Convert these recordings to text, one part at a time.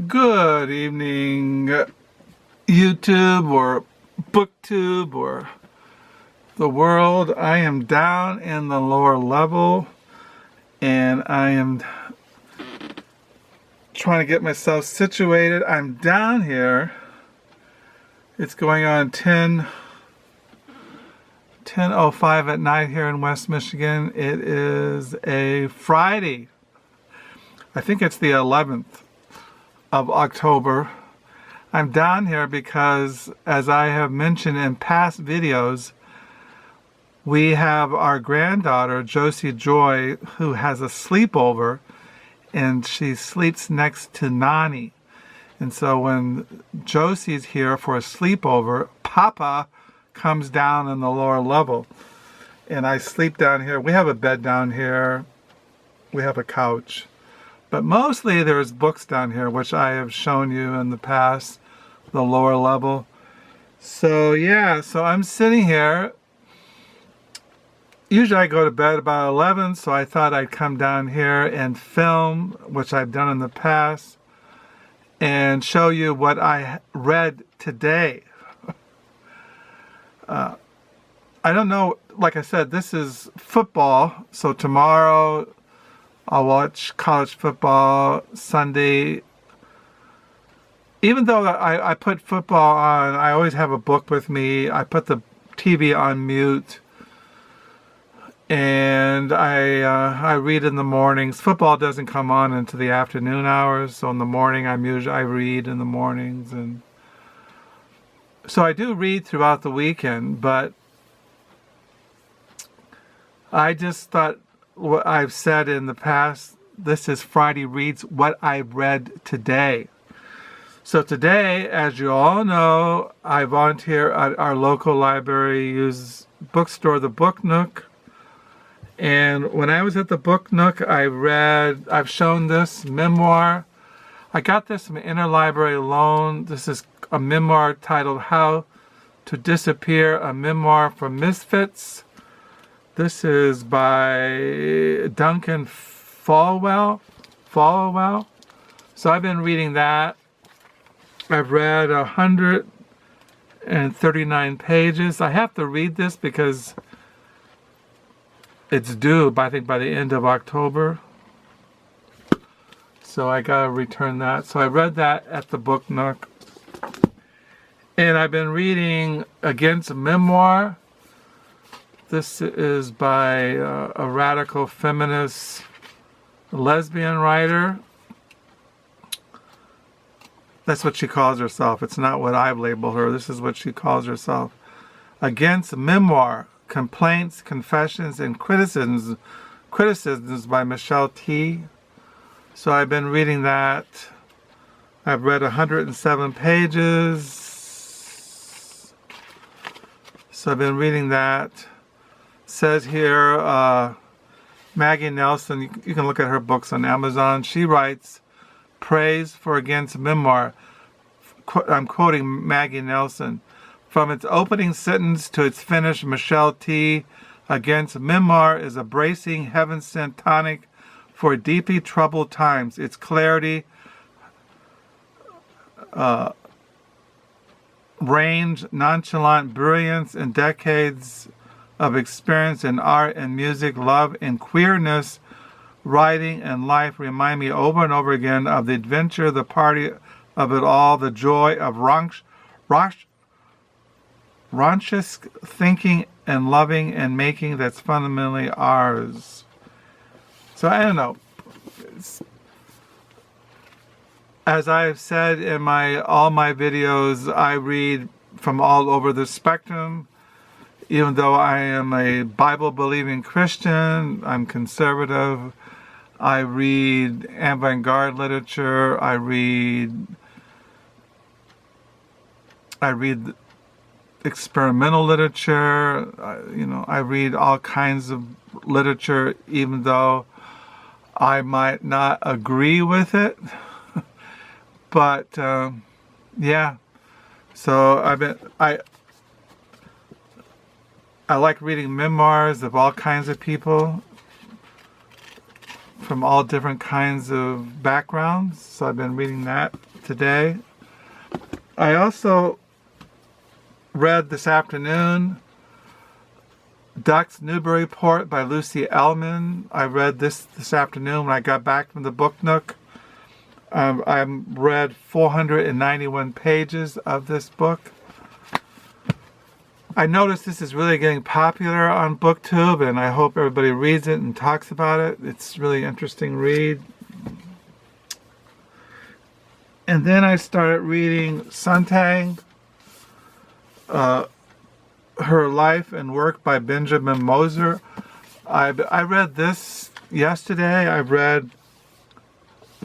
Good evening, YouTube or BookTube or the world. I am down in the lower level and I am trying to get myself situated. I'm down here. It's going on 10:05 at night here in West Michigan. It is a Friday. I think it's the 11th of October. I'm down here because, as I have mentioned in past videos, we have our granddaughter, Josie Joy, who has a sleepover, and she sleeps next to Nani. And so when Josie's here for a sleepover, Papa comes down in the lower level. And I sleep down here. We have a bed down here. We have a couch. But mostly there's books down here, which I have shown you in the past, the lower level. So yeah, so I'm sitting here. Usually I go to bed about 11, so I thought I'd come down here and film, which I've done in the past, and show you what I read today. I don't know, like I said, this is football, so tomorrow I'll watch college football. Sunday, even though I put football on, I always have a book with me. I put the TV on mute, and I read in the mornings. Football doesn't come on into the afternoon hours, so in the morning I read in the mornings, and so I do read throughout the weekend. But I just thought, what I've said in the past, this is Friday Reads What I Read Today. So today, as you all know, I volunteer at our local library, use bookstore, the Book Nook. And when I was at the Book Nook, I've shown this memoir. I got this from Interlibrary Loan. This is a memoir titled How to Disappear, a memoir from Misfits. This is by Duncan Fallowell. So I've been reading that. I've read 139 pages. I have to read this because it's due, I think, by the end of October. So I gotta return that. So I read that at the Book Nook. And I've been reading Against Memoir. This is by a radical feminist lesbian writer. That's what she calls herself. It's not what I've labeled her. This is what she calls herself. Against Memoir, Complaints, Confessions, and Criticisms by Michelle T. So I've been reading that. I've read 107 pages. So I've been reading that. Says here, Maggie Nelson, you can look at her books on Amazon. She writes, praise for Against Memoir. I'm quoting Maggie Nelson. From its opening sentence to its finish, Michelle T. Against Memoir is a bracing, heaven-sent tonic for deeply troubled times. Its clarity, range, nonchalant brilliance, and decades of experience in art and music, love and queerness, writing and life remind me over and over again of the adventure, the party of it all, the joy of raunchous thinking and loving and making that's fundamentally ours. So I don't know. As I've said in all my videos, I read from all over the spectrum. Even though I am a Bible-believing Christian, I'm conservative. I read avant-garde literature. I read experimental literature. I read all kinds of literature, even though I might not agree with it. But yeah. So I like reading memoirs of all kinds of people from all different kinds of backgrounds. So I've been reading that. today. I also read this afternoon Ducks Newburyport by Lucy Ellmann. I read this afternoon when I got back from the Book Nook. I read 491 pages of this book. I noticed this is really getting popular on BookTube, and I hope everybody reads it and talks about it. It's really interesting read. And then I started reading Sontag, Her Life and Work by Benjamin Moser. I read this yesterday. I read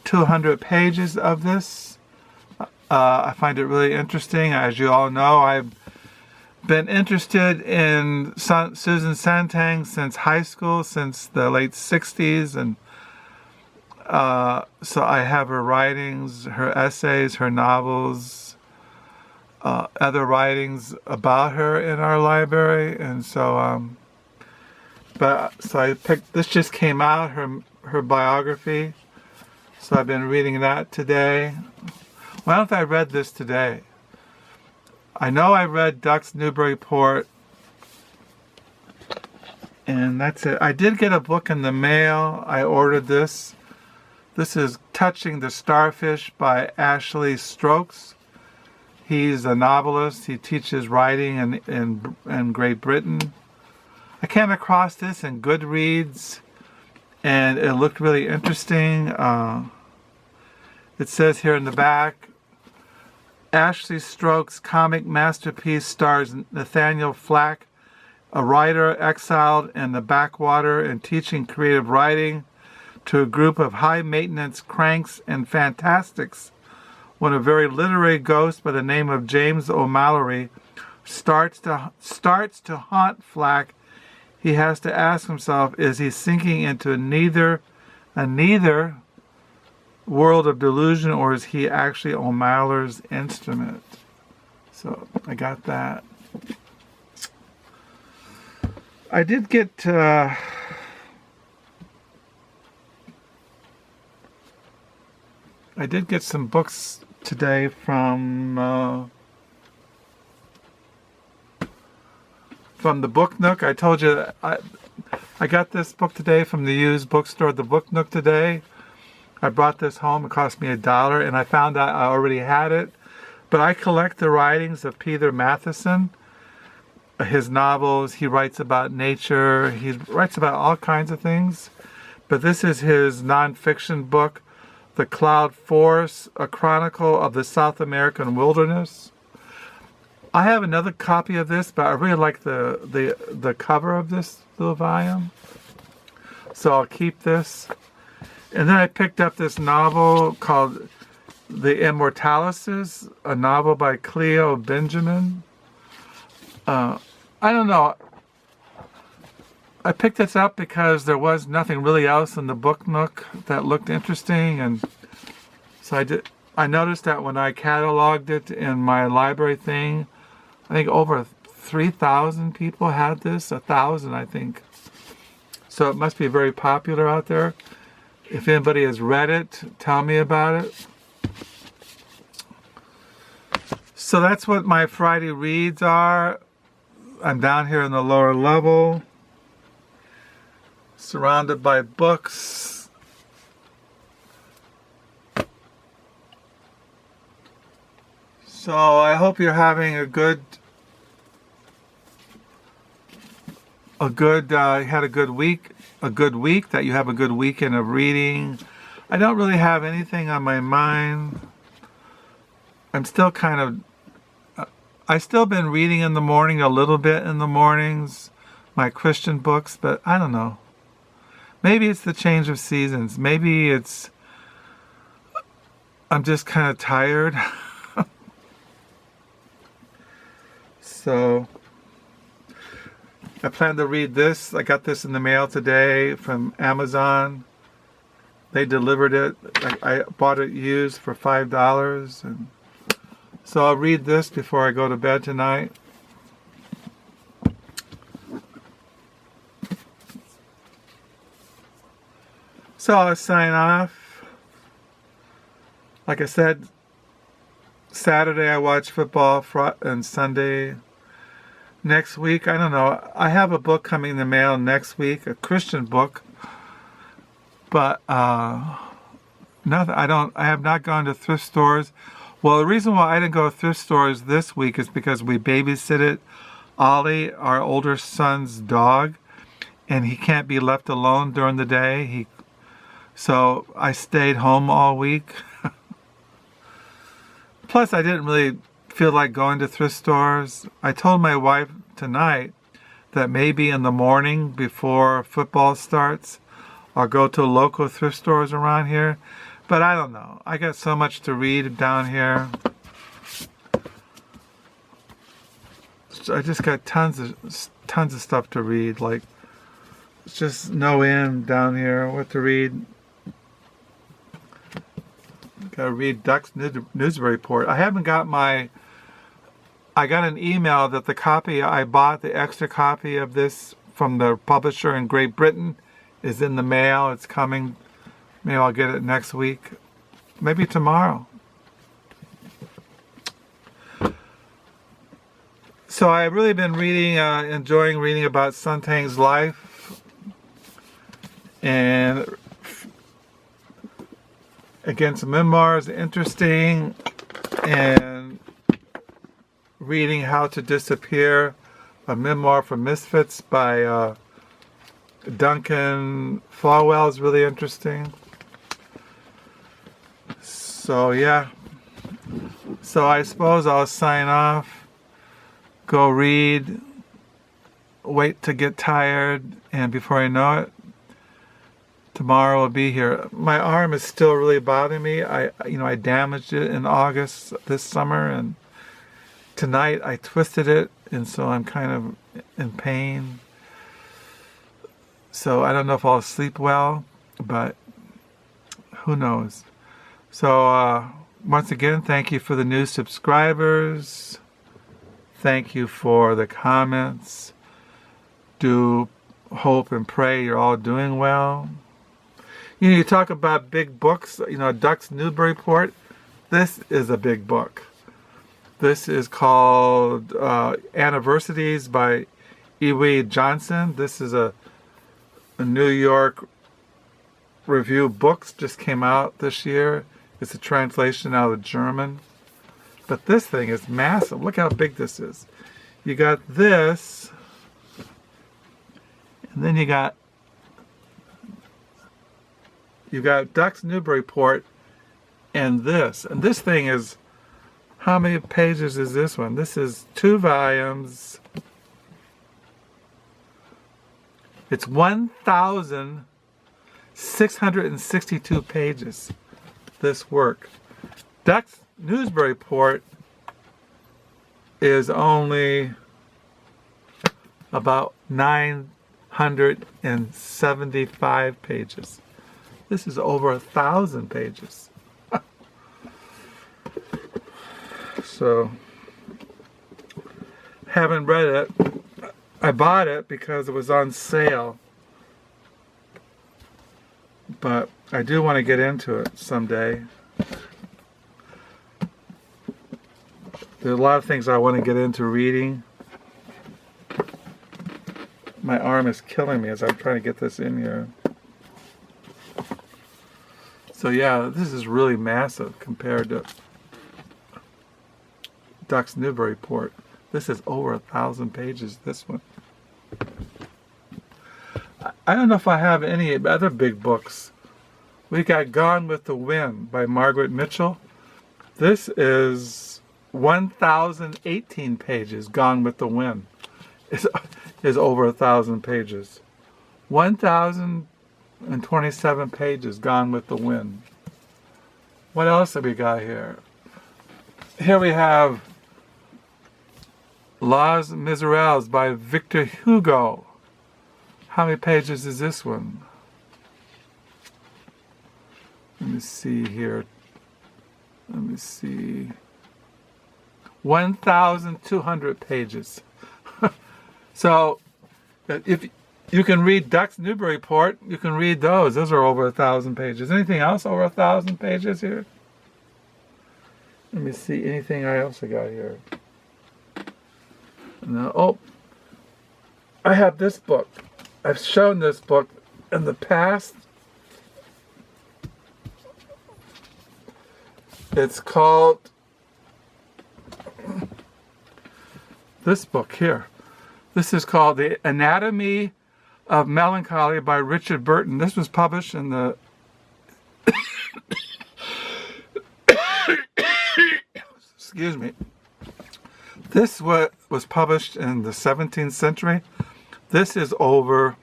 200 pages of this. I find it really interesting. As you all know, I've been interested in Susan Sontag since high school, since the late 60s, and so I have her writings, her essays, her novels, other writings about her in our library, and so I picked, this just came out, her biography, so I've been reading that today. Why don't I read this today? I know I read Ducks Newburyport, and that's it. I did get a book in the mail. I ordered this. This is Touching the Starfish by Ashley Stokes. He's a novelist. He teaches writing in Great Britain. I came across this in Goodreads, and it looked really interesting. It says here in the back, Ashley Stokes' comic masterpiece stars Nathaniel Flack, a writer exiled in the backwater and teaching creative writing to a group of high-maintenance cranks and fantastics. When a very literary ghost by the name of James O'Mallory starts to haunt Flack, he has to ask himself, is he sinking into a neither world of delusion, or is he actually O'Malley's instrument? So I got that. I did get some books today from the Book Nook. I told you I got this book today from the used bookstore, the Book Nook, today. I brought this home. It cost me $1, and I found out I already had it. But I collect the writings of Peter Matheson, his novels. He writes about nature. He writes about all kinds of things. But this is his nonfiction book, The Cloud Forest, a chronicle of the South American wilderness. I have another copy of this, but I really like the cover of this little volume. So I'll keep this. And then I picked up this novel called The Immortalists, a novel by Cleo Benjamin. I don't know. I picked this up because there was nothing really else in the Book Nook that looked interesting, and so I noticed that when I cataloged it in my library thing, I think over 3,000 people had this, 1,000 I think. So it must be very popular out there. If anybody has read it, tell me about it. So that's what my Friday reads are. I'm down here in the lower level, surrounded by books. So I hope you're having you had a good week, that you have a good weekend of reading. I don't really have anything on my mind. I'm still I've still been reading in the morning, a little bit in the mornings, my Christian books, but I don't know. Maybe it's the change of seasons. Maybe I'm just kind of tired. So I plan to read this. I got this in the mail today from Amazon. They delivered it. I bought it used for $5. And so I'll read this before I go to bed tonight. So I'll sign off. Like I said, Saturday I watch football, and Sunday. Next week, I don't know. I have a book coming in the mail next week, a Christian book, but nothing. I have not gone to thrift stores. Well, the reason why I didn't go to thrift stores this week is because we babysitted Ollie, our older son's dog, and he can't be left alone during the day. So I stayed home all week. Plus, I didn't really feel like going to thrift stores. I told my wife tonight that maybe in the morning before football starts, I'll go to local thrift stores around here. But I don't know. I got so much to read down here. I just got tons of stuff to read. Like, it's just no end down here what to read. Gotta read Duck's Newburyport. I haven't got I got an email that the copy I bought, the extra copy of this from the publisher in Great Britain, is in the mail. It's coming. Maybe I'll get it next week. Maybe tomorrow. So I've really been enjoying reading about Sontag's life. And against Memoirs, interesting. And reading How to Disappear, a memoir from Misfits by Duncan Fallowell is really interesting. So yeah. So I suppose I'll sign off, go read, wait to get tired, and before I know it, tomorrow will be here. My arm is still really bothering me. I damaged it in August this summer, and tonight I twisted it, and so I'm kind of in pain. So I don't know if I'll sleep well, but who knows. So once again, thank you for the new subscribers. Thank you for the comments. Do hope and pray you're all doing well. You talk about big books, Duck's Newburyport. This is a big book. This is called Anniversaries by E.W. Johnson. This is a New York Review Books, just came out this year. It's a translation out of German. But this thing is massive. Look how big this is. You got this, and then you got Duck's Newburyport, and this. And this thing is, how many pages is this one? This is 2 volumes. It's 1,662 pages, this work. Duck's Newburyport is only about 975 pages. This is over 1,000 pages. So, haven't read it. I bought it because it was on sale. But I do want to get into it someday. There are a lot of things I want to get into reading. My arm is killing me as I'm trying to get this in here. So yeah, this is really massive compared to Duck's Newburyport. This is over 1,000 pages, this one. I don't know if I have any other big books. We got Gone with the Wind by Margaret Mitchell. This is 1,018 pages. Gone with the Wind is over 1,000 pages. 1,027 pages. Gone with the Wind. What else have we got here? Here we have Les Miserables by Victor Hugo. How many pages is this one? Let me see here. Let me see. 1,200 pages. So, if you can read Duck's Newburyport, you can read those. Those are over 1,000 pages. Anything else over 1,000 pages here? Let me see anything else I got here. No. Oh, I have this book. I've shown this book in the past. It's called this book here. This is called The Anatomy of Melancholy by Richard Burton. This was published in the excuse me. This was published in the 17th century. This is over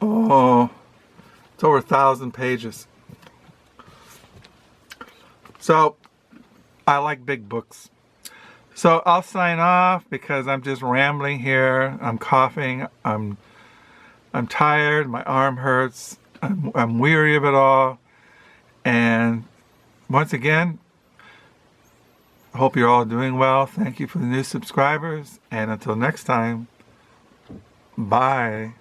it's over 1,000 pages. So I like big books. So I'll sign off because I'm just rambling here. I'm coughing. I'm tired. My arm hurts. I'm weary of it all. And once again, I hope you're all doing well. Thank you for the new subscribers. And until next time, bye.